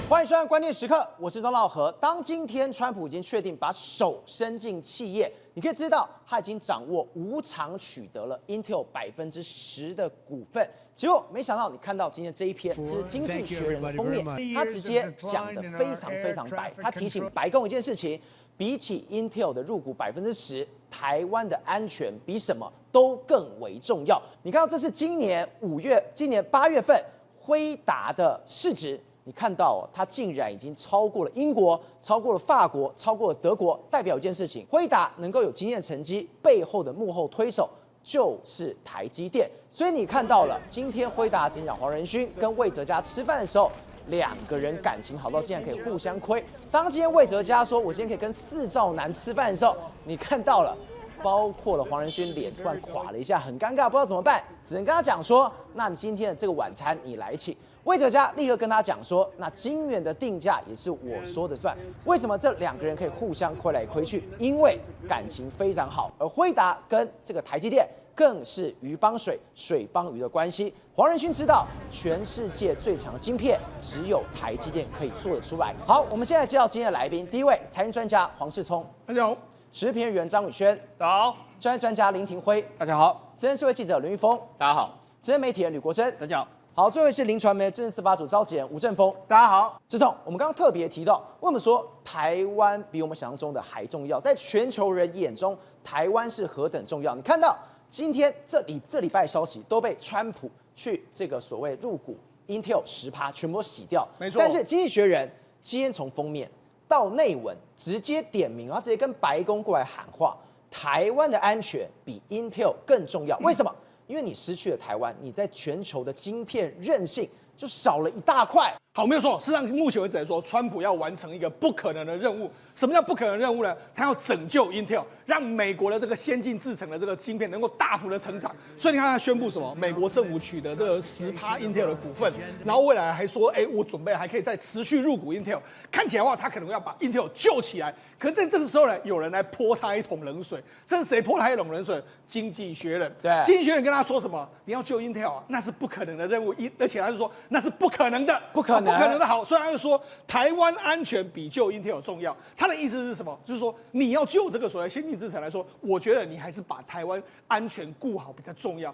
欢迎收看关键时刻，我是张道和。当今天川普已经确定把手伸进企业，你可以知道他已经掌握无偿取得了 Intel 10%的股份。结果没想到，你看到今天这一篇，这是《经济学人》的封面，他直接讲得非常白。他提醒白宫一件事情：比起 Intel 的入股10%，台湾的安全比什么都更为重要。你看到这是今年8月份辉达的市值。你看到它竟然已经超过了英国，超过了法国，超过了德国，代表一件事情：辉达能够有今天的成绩，背后的幕后推手就是台积电。所以你看到了，今天辉达执行长黄仁勋跟魏哲家吃饭的时候，两个人感情好到竟然可以互相亏。当今天魏哲家说我今天可以跟4兆男吃饭的时候，你看到了。包括了黄仁勋脸突然垮了一下，很尴尬，不知道怎么办，只能跟他讲说：“那你今天的这个晚餐你来请。”魏哲家立刻跟他讲说：“那晶圆的定价也是我说的算。”为什么这两个人可以互相亏来亏去？因为感情非常好，而辉达跟这个台积电更是鱼帮水，水帮鱼的关系。黄仁勋知道，全世界最强的晶片只有台积电可以做得出来。好，我们现在介绍今天的来宾，第一位财经专家黄世聪，大家好。时事评论员张宇轩，大家好；专业专家林廷辉，大家好；资深社会记者刘玉峰，大家好；资深媒体人吕国珍，大家好。好，最后是林传媒政治司法组召集人吴正峰，大家好。志总，我们刚刚特别提到，为什么说台湾比我们想象中的还重要？在全球人眼中，台湾是何等重要？你看到今天这礼拜的消息都被川普去这个所谓入股 Intel 10%全部都洗掉，没错。但是《经济学人》今天从封面到内文直接点名，然后直接跟白宫过来喊话，台湾的安全比 Intel 更重要。为什么？因为你失去了台湾，你在全球的晶片韧性就少了一大块。好，没有错。事实上，目前为止来说，川普要完成一个不可能的任务。什么叫不可能任务呢？他要拯救 Intel， 让美国的这个先进制程的这个晶片能够大幅的成长。所以你看他宣布什么？美国政府取得这个10% Intel 的股份，然后未来还说，我准备还可以再持续入股 Intel。看起来的话，他可能要把 Intel 救起来。可是在这个时候呢，有人来泼他一桶冷水。这是谁泼他一桶冷水？经济学人。对，经济学人跟他说什么？你要救 Intel 啊，那是不可能的任务。而且他就说那是不可能的，不可能的好。所以他就说台湾安全比救 Intel 重要。他的意思是什么？就是说你要救这个所谓先进制程来说，我觉得你还是把台湾安全顾好比较重要。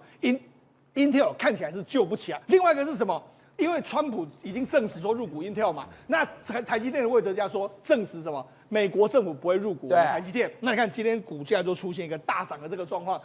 Intel 看起来是救不起来。另外一个是什么？因为川普已经证实说入股 Intel 嘛，那台积电的魏哲家说证实什么？美国政府不会入股台积电。那你看今天股价就出现一个大涨的这个状况，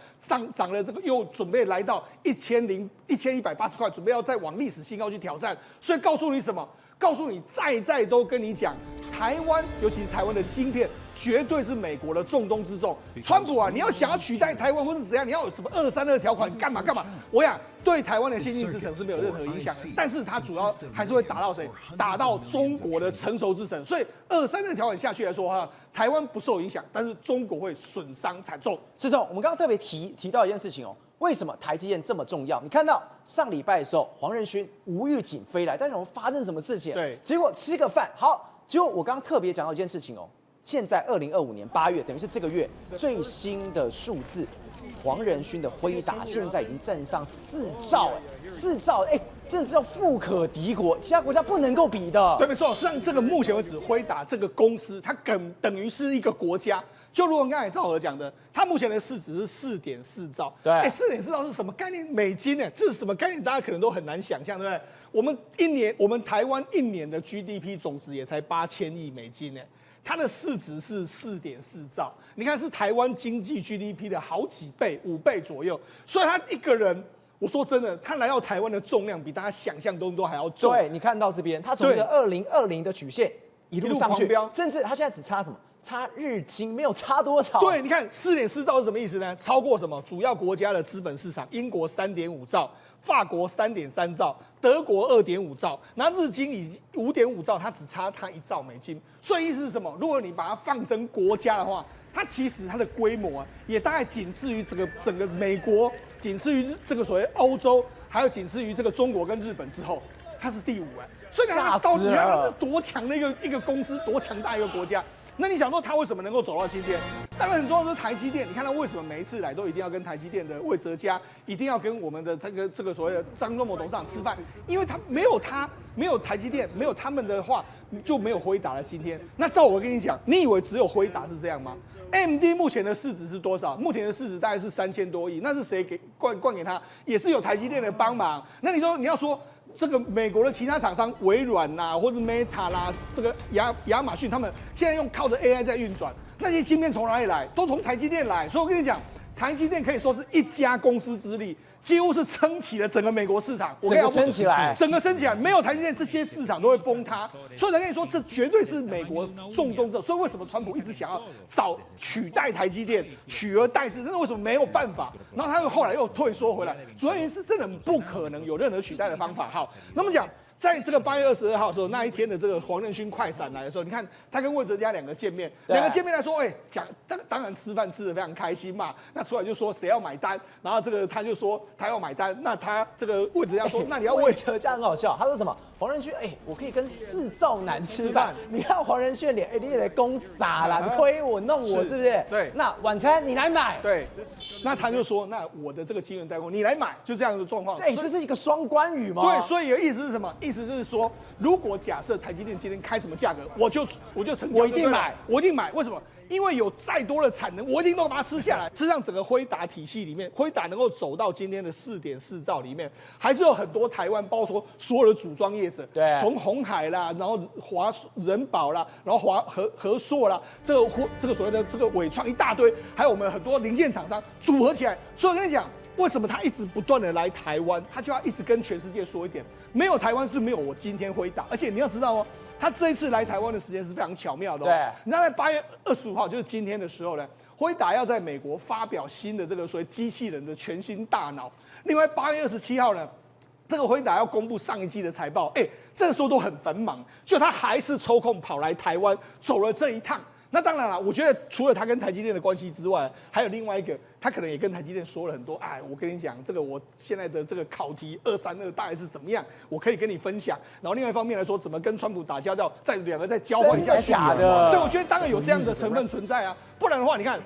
涨了这个又准备来到1180块，准备要再往历史新高去挑战。所以告诉你什么？告诉你再都跟你讲，台湾尤其是台湾的晶片，绝对是美国的重中之重。川普啊，你要想要取代台湾或是怎样，你要有什么232条款，干嘛？我想对台湾的先进制程是没有任何影响的，但是它主要还是会打到谁？打到中国的成熟制程。所以232条款下去来说哈，台湾不受影响，但是中国会损伤惨重。施总，我们刚刚特别提到一件事情哦。为什么台积电这么重要？你看到上礼拜的时候，黄仁勋无预警飞来，但是我们发生什么事情？对，结果吃个饭，好，结果我刚刚特别讲到一件事情哦。现在2025年8月，等于是这个月最新的数字，黄仁勋的辉达现在已经站上4兆，4兆，真的是要富可敌国，其他国家不能够比的。对，没错。实际上，这个目前为止，辉达这个公司，它等于是一个国家。就如刚才赵和讲的，它目前的市值是4.4兆。对，4.4兆是什么概念？美金呢？这是什么概念？大家可能都很难想象，对不对？我们台湾一年的 GDP 总值也才8000亿美金呢，它的市值是4.4兆。你看，是台湾经济 GDP 的好几倍，5倍左右。所以他一个人，我说真的，他来到台湾的重量比大家想象中都还要重。对，你看到这边，他从一个2020的曲线一路上去，甚至他现在只差什么？差日经，没有差多少。对，你看4.4兆是什么意思呢？超过什么主要国家的资本市场？英国3.5兆，法国3.3兆，德国2.5兆，那日经以5.5兆，它只差它1兆美金。所以意思是什么？如果你把它放成国家的话，它其实它的规模也大概仅次于整个美国，仅次于这个所谓欧洲，还有仅次于这个中国跟日本之后，它是第5。所以它到底它是多强的一个公司，多强大一个国家。那你想说他为什么能够走到今天？当然很重要的是台积电，你看他为什么每一次来都一定要跟台积电的魏哲家，一定要跟我们的这个所谓的张忠谋董事长吃饭，因为没有台积电，没有他们的话，就没有辉达的今天。那照我跟你讲，你以为只有辉达是这样吗？AMD 目前的市值是多少？目前的市值大概是3000多亿，那是谁给灌给他？也是有台积电的帮忙。那你要说这个美国的其他厂商，微软啦，或者 Meta 啦，这个亚马逊，他们现在靠着 AI 在运转，那些晶片从哪里来？都从台积电来。所以我跟你讲，台积电可以说是一家公司之力，几乎是撑起了整个美国市场。整个撑起来，没有台积电，这些市场都会崩塌。所以我跟你说，这绝对是美国重中之重。所以为什么川普一直想要取代台积电，取而代之？但是为什么没有办法？然后他后来又退缩回来，主要原因是真的不可能有任何取代的方法。好，那么讲。在这个8月22号的时候，那一天的这个黄仁勋快闪来的时候，你看他跟魏哲家两个见面来说，当然吃饭吃得非常开心嘛。那出来就说谁要买单，然后这个他就说他要买单，那他这个魏哲家说，那你要魏哲家很好笑，他说什么？黄仁勋，我可以跟4兆男吃饭。你看黄仁勋的脸，你也得攻傻啦，你推我弄我，是不是？对。那晚餐你来买。对。那他就说，那我的这个晶圆代工你来买，就这样的状况。这是一个双关语吗？对，所以意思是什么？意思就是说，如果假设台积电今天开什么价格，我就成交，我一定买，为什么？因为有再多的产能，我一定都把它吃下来。事实上，整个辉达体系里面，辉达能够走到今天的4.4兆里面，还是有很多台湾，包括所有的组装业者，对，从鸿海啦，然后人保啦，然后和硕啦，这个所谓的这个伟创一大堆，还有我们很多零件厂商组合起来。所以我跟你讲，为什么他一直不断的来台湾，他就要一直跟全世界说一点，没有台湾是没有我今天辉达。而且你要知道哦。他这一次来台湾的时间是非常巧妙的。对，你知道在8月25号，就是今天的时候呢，辉达要在美国发表新的这个所谓机器人的全新大脑。另外8月27号呢，这个辉达要公布上一季的财报，这个时候都很繁忙，就他还是抽空跑来台湾走了这一趟。那当然了，我觉得除了他跟台积电的关系之外，还有另外一个，他可能也跟台积电说了很多。我跟你讲，这个我现在的这个考题232大概是怎么样，我可以跟你分享。然后另外一方面来说，怎么跟川普打交道，两个再交换一下讯息。对，我觉得当然有这样的成分存在啊，不然的话，你看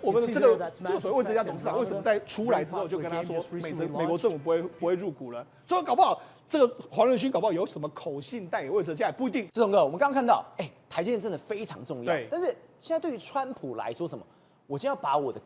我们的这个所谓魏哲家董事长为什么在出来之后就跟他说，美国政府不会入股了？所以搞不好。这个黄仁勋搞不好有什么口信带给魏哲家也不一定。志宏哥，我们刚刚看到，台积电真的非常重要。对。但是现在对于川普来说，什么？我就要把我的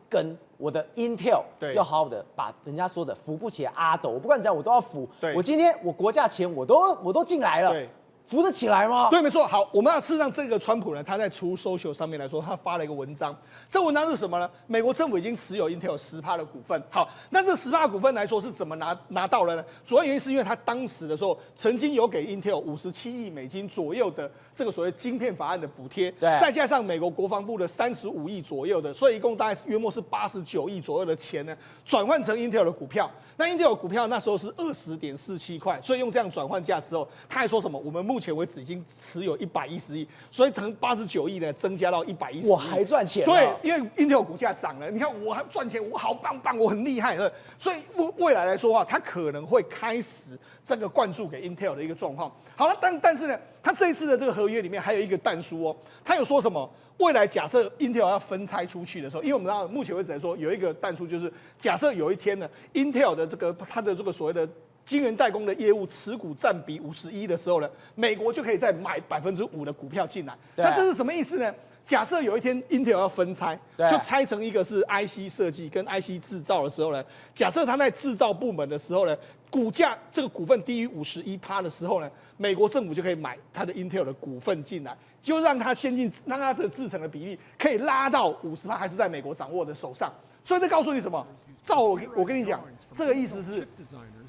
我的 Intel 要好好的把人家说的扶不起的阿斗，我不管怎样我都要扶。对。我今天我国家钱我都进来了。对。扶得起来吗？对，没错。好，我们要事实上这个川普呢，他在出 social 上面来说，他发了一个文章。这文章是什么呢？美国政府已经持有 Intel 10%的股份。好，那这10%的股份来说是怎么拿到了呢？主要原因是因为他当时的时候曾经有给 Intel57亿美金左右的这个所谓晶片法案的补贴，对，再加上美国国防部的35亿左右的，所以一共大概约莫是89亿左右的钱呢，转换成 Intel 的股票。那 Intel 股票那时候是20.47块，所以用这样转换价之后，他还说什么？我们目前为止已经持有110亿，所以从89亿呢增加到110亿，我还赚钱。对，因为 Intel 股价涨了，你看我还赚钱，我好棒，我很厉害。所以未来来说的话，它可能会开始这个灌注给 Intel 的一个状况。好了，但是呢，它这一次的这个合约里面还有一个但书哦，它有说什么？未来假设 Intel 要分拆出去的时候，因为我们知道目前为止来说有一个但书，就是假设有一天呢 ，Intel 的它的这个所谓的晶圆代工的业务持股占比51的时候呢，美国就可以再买5%的股票进来。那这是什么意思呢？假设有一天 Intel 要分拆，就拆成一个是 IC 设计跟 IC 制造的时候呢，假设它在制造部门的时候呢，股价这个股份低于51%的时候呢，美国政府就可以买它的 Intel 的股份进来，就让它让它的制程的比例可以拉到50%，还是在美国掌握的手上。所以这告诉你什么？照我跟你讲，这个意思是，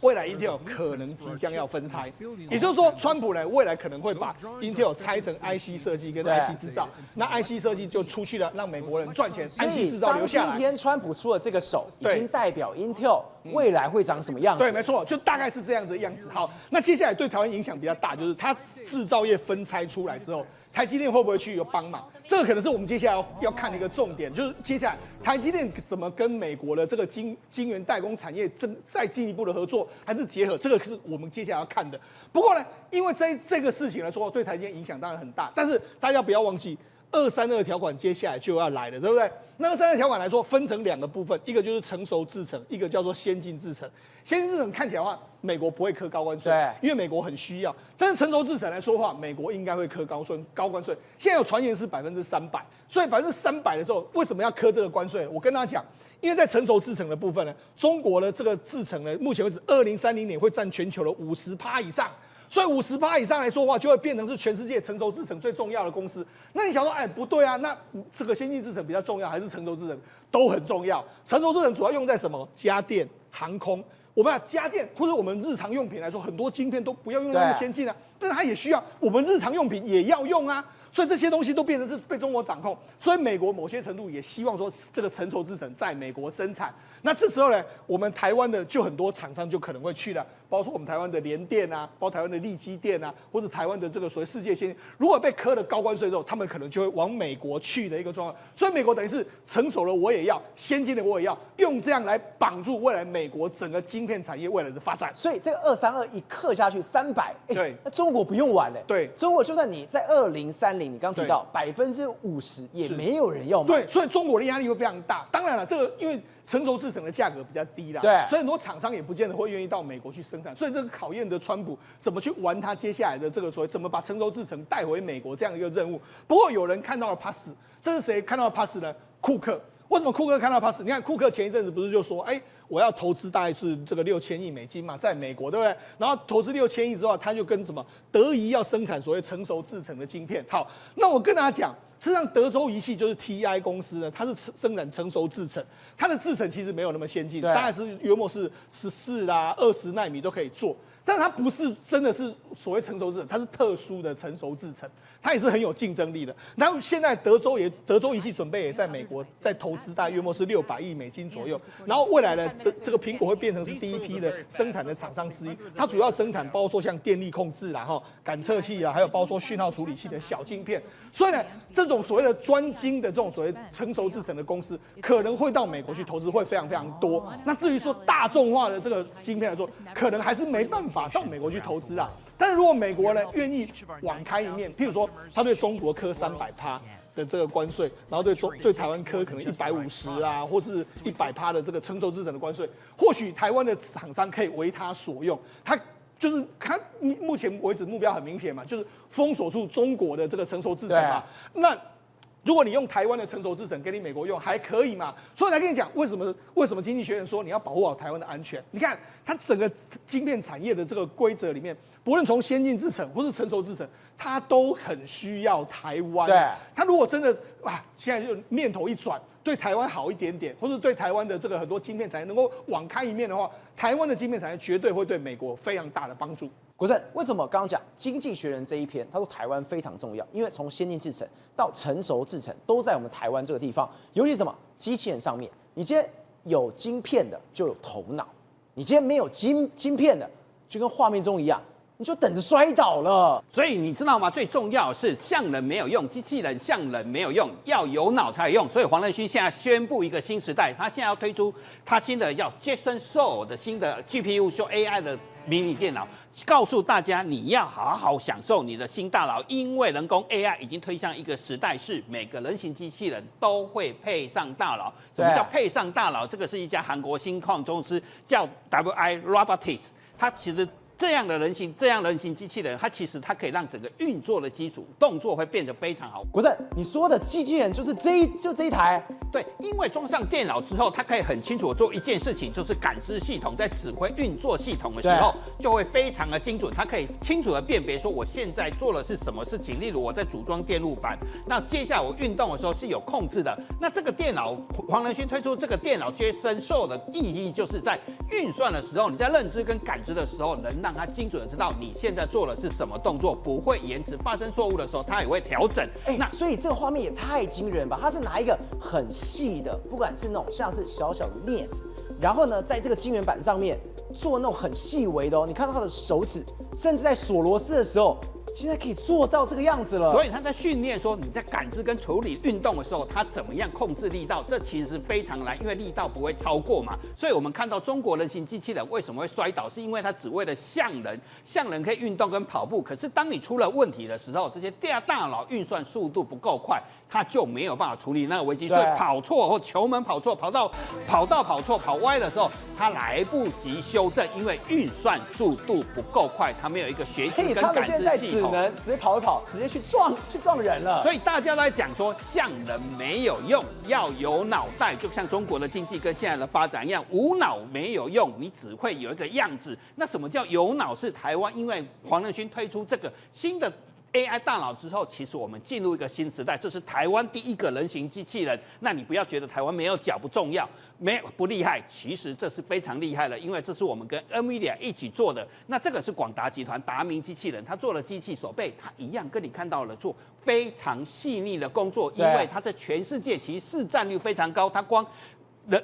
未来 Intel 可能即将要分拆，也就是说，川普呢未来可能会把 Intel 拆成 IC 设计跟 IC 制造，那 IC 设计就出去了，让美国人赚钱 ，IC 制造留下来。今天川普出了这个手，已经代表 Intel 未来会长什么样子？对，没错，就大概是这样的样子。好，那接下来对台湾影响比较大，就是它制造业分拆出来之后。台积电会不会去有帮忙？这个可能是我们接下来要看的一个重点，就是接下来台积电怎么跟美国的这个晶圆代工产业再进一步的合作，还是结合？这个是我们接下来要看的。不过呢，因为这个事情来说，对台积电影响当然很大，但是大家不要忘记。232条款接下来就要来了，对不对？那232条款来说，分成2个部分，一个就是成熟制程，一个叫做先进制程。先进制程看起来的话，美国不会课高关税，因为美国很需要。但是成熟制程来说的话，美国应该会课高关税。现在有传言是300%，所以300%的时候，为什么要课这个关税？我跟大家讲，因为在成熟制程的部分呢，中国的这个制程呢，目前为止2030年会占全球的50%以上。所以50%以上来说的话，就会变成是全世界成熟制程最重要的公司。那你想说，哎，不对啊，那这个先进制程比较重要，还是成熟制程都很重要？成熟制程主要用在什么？家电、航空。我们家电或者我们日常用品来说，很多晶片都不要用那么先进啊，但是它也需要，我们日常用品也要用啊。所以这些东西都变成是被中国掌控，所以美国某些程度也希望说这个成熟制程在美国生产。那这时候呢，我们台湾的就很多厂商就可能会去了，包括说我们台湾的联电啊，包括台湾的力积电啊，或者台湾的这个所谓世界先进，如果被课了高关税之后，他们可能就会往美国去的一个状况。所以美国等于是成熟了我也要，先进的我也要，用这样来绑住未来美国整个晶片产业未来的发展。所以这个232一刻下去300，对，那中国不用玩嘞。对，中国就算你在2030，你刚提到50%也没有人要买。对，所以中国的压力会非常大。当然了，这个因为成熟制程的价格比较低啦，对，所以很多厂商也不见得会愿意到美国去生产。所以这个考验的川普怎么去玩他接下来的这个所谓怎么把成熟制程带回美国这样一个任务。不过有人看到了 pass， 这是谁看到了 pass 呢？库克。为什么库克看到 pass？ 你看库克前一阵子不是就说，哎，我要投资大概是这个6000亿美金嘛，在美国，对不对？然后投资6000亿之后，他就跟什么德仪要生产所谓成熟制程的晶片。好，那我跟大家讲。事实上，德州仪器就是 TI 公司呢，它是生产成熟制程，它的制程其实没有那么先进，大概是约莫是14啦、20奈米都可以做，但是它不是真的是所谓成熟制程，它是特殊的成熟制程，它也是很有竞争力的。然后现在德州仪器准备也在美国在投资大约约莫是600亿美金左右，然后未来呢，这个苹果会变成是第一批的生产的厂商之一，它主要生产包括说像电力控制啦、感测器啊，还有包括说讯号处理器的小晶片，所以呢，这种所谓的专精的这种所谓成熟制程的公司，可能会到美国去投资，会非常非常多。那至于说大众化的这个晶片来说，可能还是没办法到美国去投资啊。但是如果美国呢愿意网开一面，譬如说他对中国科300%的这个关税，然后对台湾科可能150啊，或是100%的这个成熟制程的关税，或许台湾的厂商可以为他所用。就是他目前为止目标很明显嘛，就是封锁住中国的这个成熟制程嘛。那如果你用台湾的成熟制程给你美国用，还可以嘛？所以来跟你讲，为什么经济学人说你要保护好台湾的安全？你看它整个晶片产业的这个规则里面，不论从先进制程或是成熟制程，它都很需要台湾。对，它如果真的现在就念头一转，对台湾好一点点，或者对台湾的这个很多晶片产业能够网开一面的话，台湾的晶片产业绝对会对美国非常大的帮助。国正，为什么刚刚讲《经济学人》这一篇，他说台湾非常重要，因为从先进制程到成熟制程都在我们台湾这个地方，尤其什么机器人上面，你今天有晶片的就有头脑，你今天没有晶片的，就跟画面中一样。你就等着摔倒了。所以你知道吗？最重要的是像人没有用，机器人像人没有用，要有脑才有用。所以黄仁勋现在宣布一个新时代，他现在要推出他新的叫 Jetson Soul 的新的 GPU 说 AI 的迷你电脑，告诉大家你要好好享受你的新大脑，因为人工 AI 已经推向一个时代，是每个人形机器人都会配上大脑。什么叫配上大脑？这个是一家韩国新创公司叫 WI Robotics， 它其实。这样人形机器人，它其实可以让整个运作的基础动作会变得非常好。国正，你说的机器人就是这一台？对，因为装上电脑之后，它可以很清楚的做一件事情，就是感知系统在指挥运作系统的时候，就会非常的精准。它可以清楚的辨别说我现在做的是什么事情。例如我在组装电路板，那接下来我运动的时候是有控制的。那这个电脑，黄仁勋推出这个电脑Jetson Soul的意义，就是在运算的时候，你在认知跟感知的时候，能让它精准的知道你现在做的是什么动作，不会延迟。发生错误的时候，它也会调整。那所以这个画面也太惊人吧？它是拿一个很细的，不管是那种像是小小的镊子，然后呢，在这个晶圆板上面做那种很细微的哦。你看到它的手指，甚至在锁螺丝的时候，现在可以做到这个样子了。所以他在训练说你在感知跟处理运动的时候，他怎么样控制力道，这其实是非常难，因为力道不会超过嘛。所以我们看到中国人形机器人为什么会摔倒，是因为它只为了像人可以运动跟跑步，可是当你出了问题的时候，这些大脑运算速度不够快，它就没有办法处理那个危机，所以跑错或球门跑错，跑错跑歪的时候，它来不及修正，因为运算速度不够快，它没有一个学习跟感知系统。所以他们现在只能直接跑一跑，直接去撞人了。所以大家都在讲说，像人没有用，要有脑袋，就像中国的经济跟现在的发展一样，无脑没有用，你只会有一个样子。那什么叫有脑？是台湾因为黄仁勋推出这个新的AI 大脑之后，其实我们进入一个新时代，这是台湾第一个人形机器人。那你不要觉得台湾没有脚不重要，不厉害，其实这是非常厉害的，因为这是我们跟 NVIDIA 一起做的。那这个是广达集团达明机器人，他做了机器手背，他一样跟你看到了做非常细腻的工作，因为他在全世界其实市占率非常高，他光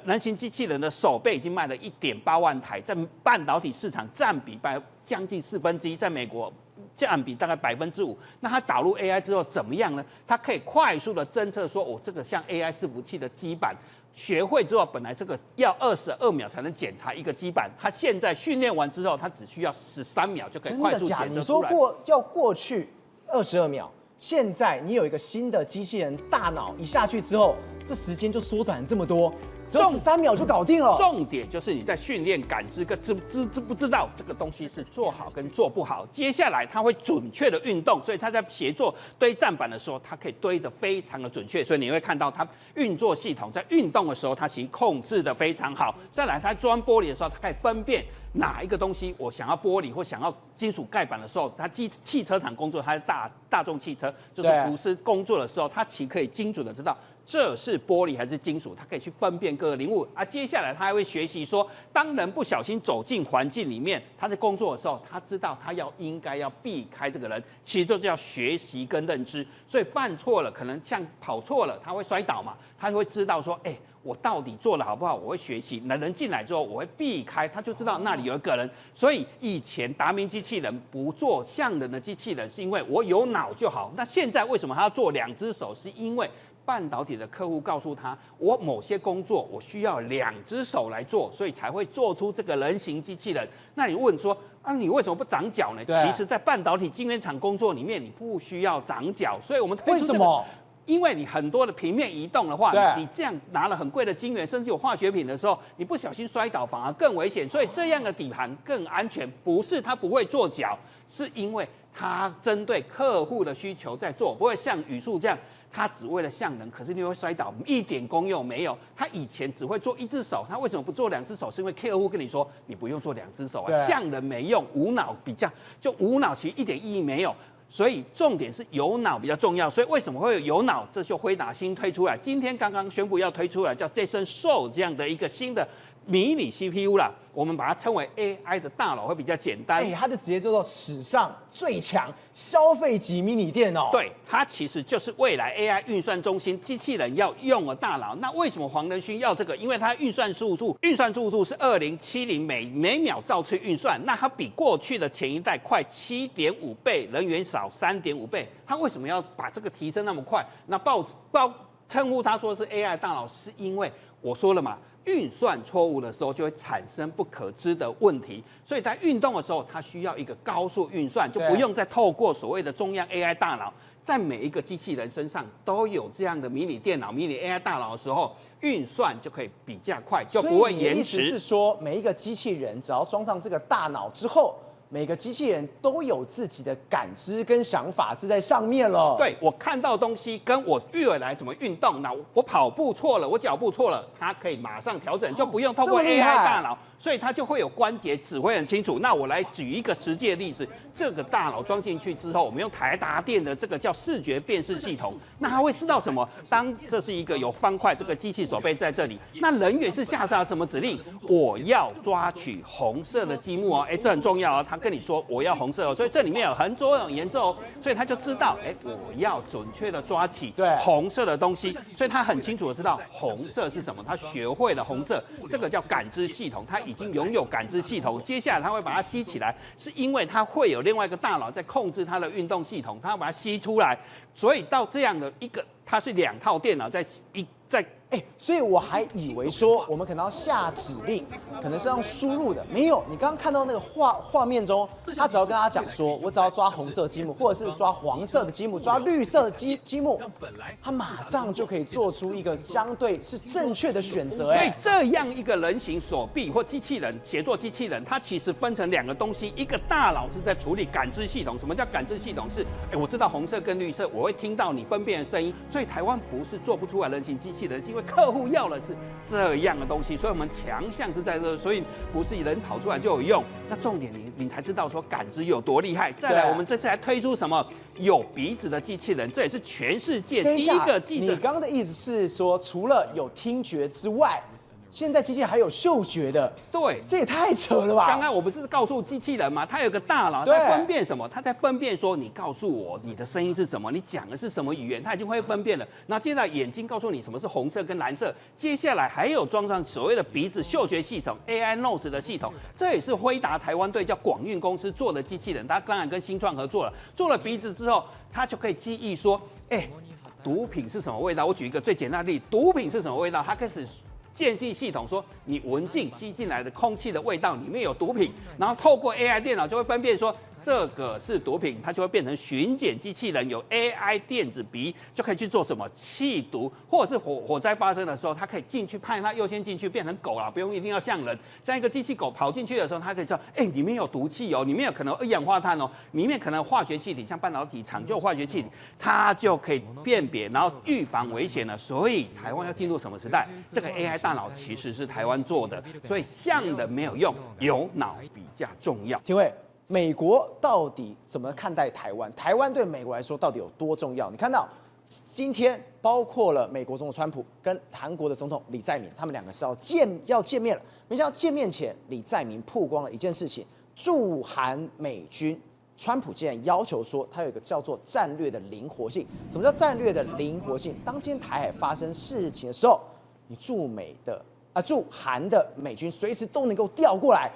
人形机器人的手背已经卖了1.8万台，在半导体市场占比将近1/4，在美国占比大概5%。那它导入 AI 之后怎么样呢？它可以快速的侦测说，这个像 AI 伺服器的基板，学会之后，本来这个要22秒才能检查一个基板，它现在训练完之后，它只需要13秒就可以快速检测出来。你说过去22秒，现在你有一个新的机器人大脑一下去之后，这时间就缩短这么多。只有13秒就搞定了。重点就是你在训练感知跟知不知道这个东西是做好跟做不好。接下来它会准确的运动，所以它在协作堆站板的时候，它可以堆得非常的准确。所以你会看到它运作系统在运动的时候，它其实控制得非常好。再来，它装玻璃的时候，它可以分辨哪一个东西我想要玻璃或想要金属盖板的时候，它汽车厂工作，它是大众汽车就是福斯工作的时候，它其实可以精准的知道这是玻璃还是金属，它可以去分辨各个灵物啊。接下来他还会学习说，当人不小心走进环境里面，他在工作的时候，他知道他应该要避开这个人，其实就是要学习跟认知。所以犯错了，可能像跑错了，他会摔倒嘛，他就会知道说，我到底做的好不好？我会学习，那人进来之后，我会避开，他就知道那里有一个人。所以以前达明机器人不做像人的机器人，是因为我有脑就好。那现在为什么他要做2只手？是因为半导体的客户告诉他，我某些工作我需要2只手来做，所以才会做出这个人形机器人。那你问说，你为什么不长脚呢？其实，在半导体晶圆厂工作里面，你不需要长脚，所以我们推出这个。为什么？因为你很多的平面移动的话，你这样拿了很贵的晶圆，甚至有化学品的时候，你不小心摔倒反而更危险。所以这样的底盘更安全，不是它不会做脚，是因为它针对客户的需求在做，不会像语速这样。他只为了像人，可是你会摔倒，一点功用没有。他以前只会做1只手，他为什么不做2只手？是因为客户跟你说，你不用做2只手啊，像人没用，无脑无脑其实一点意义没有。所以重点是有脑比较重要。所以为什么会有脑？这就辉达新推出来，今天刚刚宣布要推出来叫 Jetson Soul 这样的一个新的迷你 CPU 啦，我们把它称为 AI 的大脑会比较简单。它就直接做到史上最强消费级迷你电脑。对，它其实就是未来 AI 运算中心机器人要用的大脑。那为什么黄仁勋要这个？因为它运算速度是2070每秒兆次运算，那它比过去的前一代快7.5倍，人员少3.5倍。它为什么要把这个提升那么快？那称呼它说是 AI 大脑，是因为我说了嘛。运算错误的时候，就会产生不可知的问题，所以在运动的时候，它需要一个高速运算，就不用再透过所谓的中央 AI 大脑，在每一个机器人身上都有这样的迷你电脑、迷你 AI 大脑的时候，运算就可以比较快，就不会延迟。所以你的意思是说，每一个机器人只要装上这个大脑之后，每个机器人都有自己的感知跟想法是在上面了。对，我看到东西跟我未来怎么运动，那我跑步错了，我脚步错了，它可以马上调整，就不用透过 AI 大脑，所以它就会有关节指挥很清楚。那我来举一个实际的例子，这个大脑装进去之后，我们用台达电的这个叫视觉辨识系统，那它会知道什么？当这是一个有方块这个机器手背在这里，那人员是下达什么指令？我要抓取红色的积木哦，这很重要哦，它跟你说我要红色哦，所以这里面有很多种颜色哦，所以他就知道，我要准确的抓起红色的东西，所以他很清楚的知道红色是什么，他学会了红色，这个叫感知系统，他已经拥有感知系统，接下来他会把它吸起来，是因为他会有另外一个大脑在控制他的运动系统，他要把它吸出来，所以到这样的一个，它是2套电脑在。所以我还以为说我们可能要下指令，可能是用输入的，没有。你刚刚看到那个画面中，他只要跟他讲说，我只要抓红色积木，或者是抓黄色的积木，抓绿色的积木，他马上就可以做出一个相对是正确的选择。所以这样一个人形手臂或机器人协作机器人，它其实分成2个东西，一个大脑是在处理感知系统。什么叫感知系统？是我知道红色跟绿色，我会听到你分辨的声音。所以台湾不是做不出来人形机器人，是因为客户要的是这样的东西，所以我们强项是在这，所以不是人跑出来就有用。那重点你才知道说感知有多厉害。再来，我们这次还推出什么有鼻子的机器人，这也是全世界第一个记者。你刚刚的意思是说，除了有听觉之外，现在机器人还有嗅觉的，对，这也太扯了吧！刚刚我不是告诉机器人吗？它有个大脑在分辨什么？它在分辨说，你告诉我你的声音是什么，你讲的是什么语言，它已经会分辨了。那接下来眼睛告诉你什么是红色跟蓝色，接下来还有装上所谓的鼻子嗅觉系统 AI Nose 的系统，这也是辉达台湾队叫广运公司做的机器人，它当然跟新创合作了，做了鼻子之后，它就可以记忆说，毒品是什么味道？我举一个最简单的例子，毒品是什么味道？它开始建议系统说，你闻进吸进来的空气的味道里面有毒品，然后透过 AI 电脑就会分辨说这个是毒品，它就会变成巡检机器人，有 AI 电子鼻，就可以去做什么弃毒，或者是火灾发生的时候，它可以进去派它优先进去变成狗啦，不用一定要像人。像一个机器狗跑进去的时候，它可以知道，里面有毒气哦，里面有可能有二氧化碳哦，里面可能化学气体，像半导体抢救化学气体，它就可以辨别，然后预防危险了。所以台湾要进入什么时代？这个 AI 大脑其实是台湾做的，所以像人没有用，有脑比较重要。廷尉，美国到底怎么看待台湾？台湾对美国来说到底有多重要？你看到今天包括了美国总统川普跟韩国的总统李在明，他们2个是要见面了。没想到见面前，李在明曝光了一件事情：驻韩美军。川普竟然要求说，他有一个叫做战略的灵活性。什么叫战略的灵活性？当今天台海发生事情的时候，你驻韩的美军随时都能够调过来，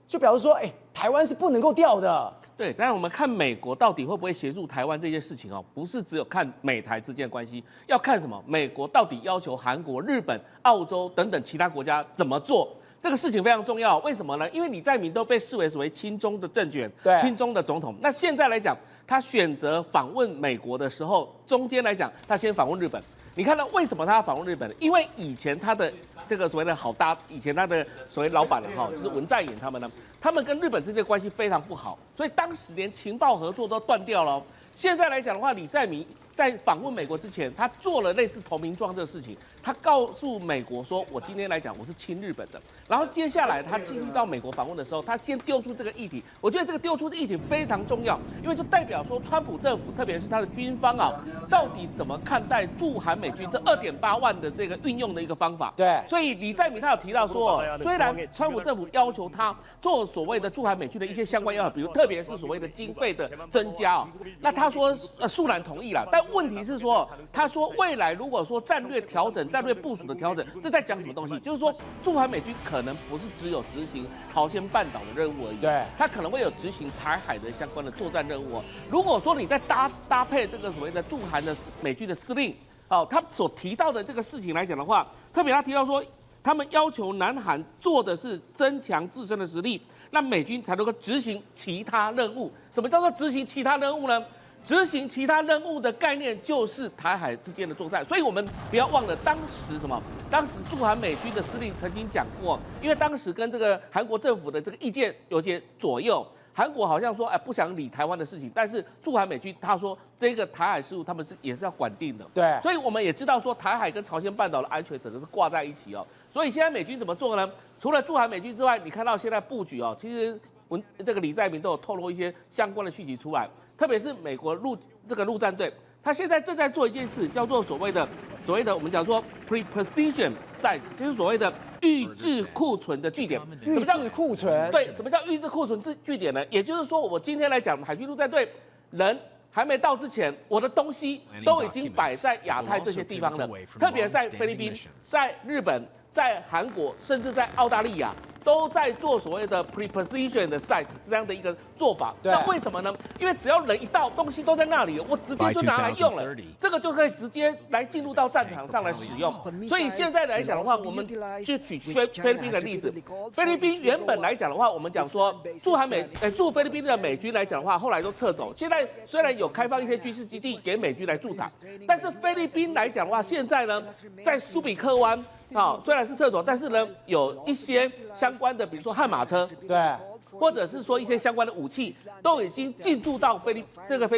就表示说，台湾是不能够调的。对，当然我们看美国到底会不会协助台湾这件事情哦，不是只有看美台之间的关系，要看什么？美国到底要求韩国、日本、澳洲等等其他国家怎么做？这个事情非常重要，为什么呢？因为李在明都被视为所谓亲中的政权、亲中的总统。那现在来讲，他选择访问美国的时候，中间来讲，他先访问日本。你看到为什么他要访问日本呢？因为以前他的这个所谓的以前他的所谓老板了哈，就是文在寅他们呢，他们跟日本之间的关系非常不好，所以当时连情报合作都断掉了。现在来讲的话，李在明在访问美国之前，他做了类似投名状这个事情，他告诉美国说，我今天来讲我是亲日本的。然后接下来他进入到美国访问的时候，他先丢出这个议题，我觉得这个丢出的议题非常重要，因为就代表说川普政府，特别是他的军方啊，到底怎么看待驻韩美军这2.8万的这个运用的一个方法。对，所以李在明他有提到说，虽然川普政府要求他做所谓的驻韩美军的一些相关要求，比如特别是所谓的经费的增加哦，那他说肃然同意了，但问题是说，他说未来如果说战略调整、战略部署的调整，这在讲什么东西？就是说驻韩美军可能不是只有执行朝鲜半岛的任务而已，对，他可能会有执行台海的相关的作战任务。如果说你在搭配这个所谓的驻韩的美军的司令，他所提到的这个事情来讲的话，特别他提到说，他们要求南韩做的是增强自身的实力，那美军才能够执行其他任务。什么叫做执行其他任务呢？执行其他任务的概念就是台海之间的作战，所以我们不要忘了当时驻韩美军的司令曾经讲过，因为当时跟这个韩国政府的这个意见有些左右，韩国好像说不想理台湾的事情，但是驻韩美军他说这个台海事务他们也是要管定的，对，所以我们也知道说台海跟朝鲜半岛的安全整个是挂在一起哦，所以现在美军怎么做呢？除了驻韩美军之外，你看到现在布局哦，其实这个李在明都有透露一些相关的讯息出来。特别是美国陆战队，他现在正在做一件事，叫做所谓的我们讲说 pre-position site， 就是所谓的预制库存的据点。预制库存，对，什么叫预制库存据点呢？也就是说，我今天来讲，海军陆战队人还没到之前，我的东西都已经摆在亚太这些地方了，特别在菲律宾、在日本、在韩国，甚至在澳大利亚。都在做所谓的 pre-position 的 site 这样的一个做法。对，那为什么呢？因为只要人一到，东西都在那里，我直接就拿来用了，这个就可以直接来进入到战场上来使用。所以现在来讲的话，我们就举菲律宾的例子。菲律宾原本来讲的话，我们讲说驻菲律宾的美军来讲的话，后来都撤走。现在虽然有开放一些军事基地给美军来驻扎，但是菲律宾来讲的话，现在呢，在苏比克湾。虽然是撤走，但是呢，有一些相关的，比如说悍马车，对，或者是说一些相关的武器，都已经进驻到菲律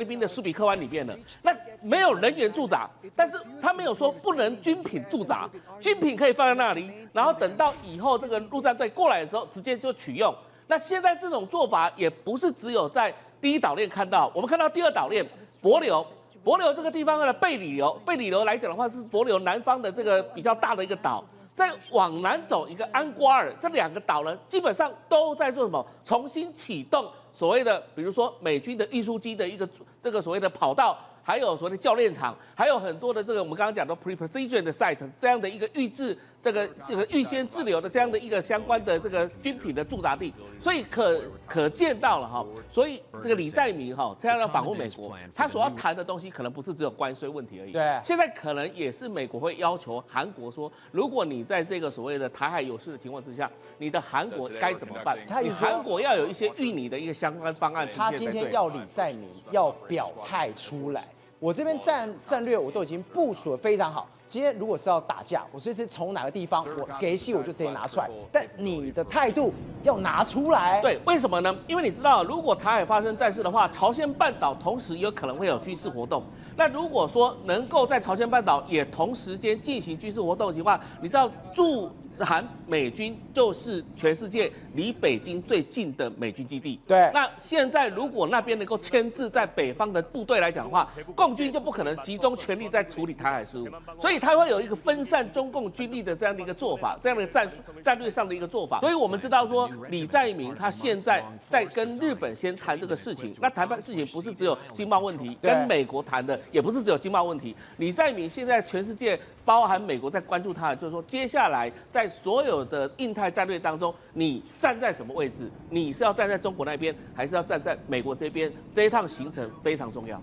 宾的苏比克湾里面了。那没有人员驻扎，但是他没有说不能军品驻扎，军品可以放在那里，然后等到以后这个陆战队过来的时候，直接就取用。那现在这种做法也不是只有在第一岛链看到，我们看到第二岛链帛琉。帛琉这个地方的贝里琉来讲的话，是帛琉南方的这个比较大的一个岛。再往南走一个安瓜尔，这两个岛呢，基本上都在做什么？重新启动所谓的，比如说美军的运输机的一个这个所谓的跑道，还有所谓的教练场，还有很多的这个我们刚刚讲的 pre-position 的 site 这样的一个预制这个预先滞留的这样的一个相关的这个军品的驻扎地，所以可见到了哈，所以这个李在明哈这样的访问美国，他所要谈的东西可能不是只有关税问题而已，对，现在可能也是美国会要求韩国说，如果你在这个所谓的台海有事的情况之下，你的韩国该怎么办？你韩国要有一些预拟的一个相关方案。他今天要李在明要表态出来，我这边战略我都已经部署得非常好。今天如果是要打架，我随时从哪个地方我给戏我就直接拿出来，但你的态度要拿出来。对，为什么呢？因为你知道，如果台海发生战事的话，朝鲜半岛同时有可能会有军事活动。那如果说能够在朝鲜半岛也同时间进行军事活动的情况，你知道驻韩美军就是全世界离北京最近的美军基地。对，那现在如果那边能够牵制在北方的部队来讲的话，共军就不可能集中全力在处理台海事务，所以它会有一个分散中共军力的这样的一个做法，这样的战略上的一个做法。所以我们知道说，李在明他现在在跟日本先谈这个事情，那谈判事情不是只有经贸问题，跟美国谈的也不是只有经贸问题。李在明现在全世界包含美国在关注他的，就是说接下来在所有的印太战略当中，你站在什么位置？你是要站在中国那边，还是要站在美国这边？这一趟行程非常重要。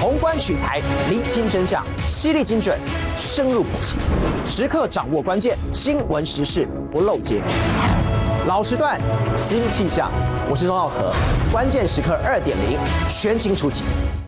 宏观取材，厘清真相，犀利精准，深入剖析，时刻掌握关键，新闻时事不漏接。老时段，新气象，我是钟浩和，关键时刻2.0全新出击。